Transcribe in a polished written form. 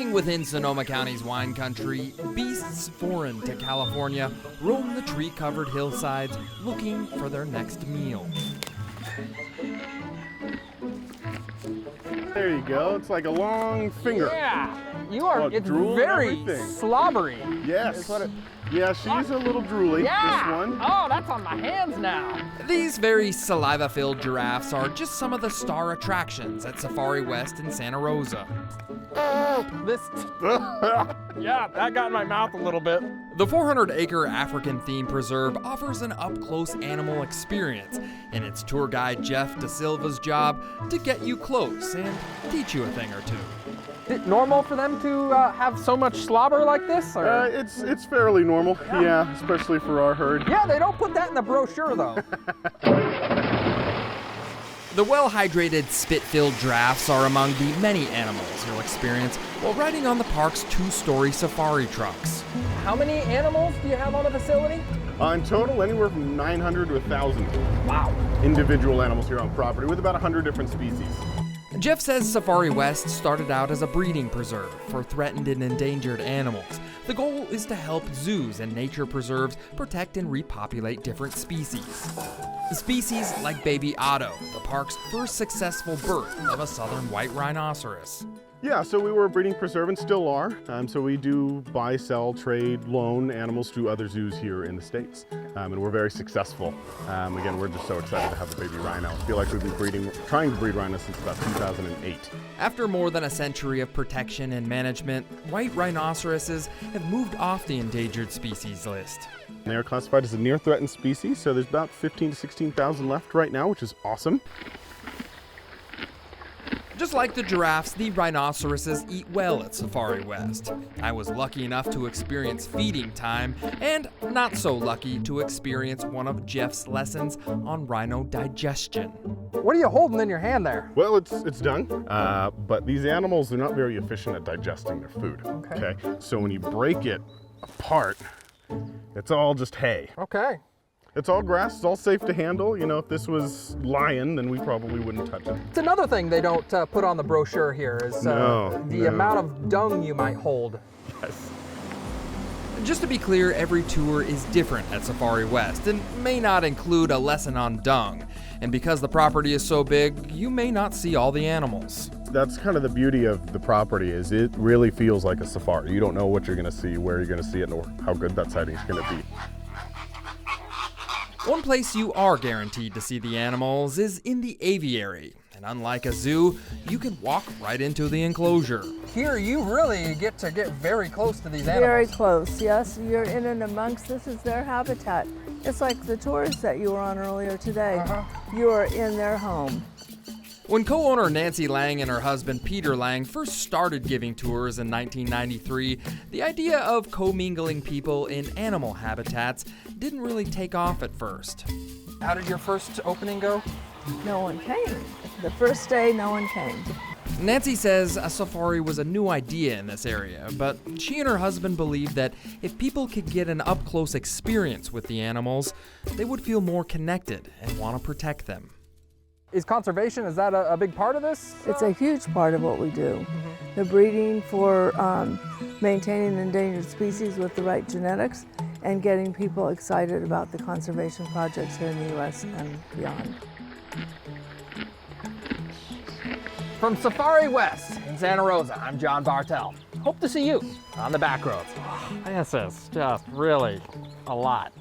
Hiding within Sonoma County's wine country, beasts foreign to California roam the tree-covered hillsides looking for their next meal. There you go. It's like a long finger. Yeah, you are. Well, it's drool and very everything. slobbery. Yes. Yeah, she's a little drooly, Yeah. this one. Oh, that's on my hands now. These very saliva-filled giraffes are just some of the star attractions at Safari West in Santa Rosa. This. Yeah, that got in my mouth a little bit. The 400-acre African theme preserve offers an up-close animal experience, and it's tour guide Jeff Da Silva's job to get you close and teach you a thing or two. Is it normal for them to have so much slobber like this? Or? It's fairly normal, yeah, especially for our herd. Yeah, they don't put that in the brochure though. The well-hydrated, spit-filled giraffes are among the many animals you'll experience while riding on the park's 2-story safari trucks. How many animals do you have on the facility? In total, anywhere from 900 to 1,000 Wow. individual animals here on property with about 100 different species. Jeff says Safari West started out as a breeding preserve for threatened and endangered animals. The goal is to help zoos and nature preserves protect and repopulate different species. Species like baby Otto, the park's first successful birth of a southern white rhinoceros. Yeah, so we were a breeding preserve and still are. So we do buy, sell, trade, loan animals to other zoos here in the States. And we're very successful. Again, we're just so excited to have a baby rhino. I feel like we've been trying to breed rhinos since about 2008. After more than a century of protection and management, white rhinoceroses have moved off the endangered species list. They are classified as a near threatened species, so there's about 15 to 16,000 left right now, which is awesome. Just like the giraffes, the rhinoceroses eat well at Safari West. I was lucky enough to experience feeding time, and not so lucky to experience one of Jeff's lessons on rhino digestion. What are you holding in your hand there? Well, it's done, but these animals, they're not very efficient at digesting their food. Okay? So when you break it apart, it's all just hay. Okay. It's all grass, it's all safe to handle. You know, if this was lion, then we probably wouldn't touch it. It's another thing they don't put on the brochure here is the amount of dung you might hold. Yes. Just to be clear, every tour is different at Safari West and may not include a lesson on dung. And because the property is so big, you may not see all the animals. That's kind of the beauty of the property, is it really feels like a safari. You don't know what you're gonna see, where you're gonna see it, or how good that sighting is gonna be. One place you are guaranteed to see the animals is in the aviary. And unlike a zoo, you can walk right into the enclosure. Here you really get very close to these animals. Very close, yes. You're in and amongst, this is their habitat. It's like the tours that you were on earlier today. You are in their home. When co-owner Nancy Lang and her husband Peter Lang first started giving tours in 1993, the idea of commingling people in animal habitats didn't really take off at first. How did your first opening go? No one came. The first day, no one came. Nancy says a safari was a new idea in this area, but she and her husband believed that if people could get an up-close experience with the animals, they would feel more connected and want to protect them. Is conservation, is that a big part of this? It's a huge part of what we do. The breeding for maintaining endangered species with the right genetics and getting people excited about the conservation projects here in the U.S. and beyond. From Safari West in Santa Rosa, I'm John Bartell. Hope to see you on the Backroads. This is just really a lot.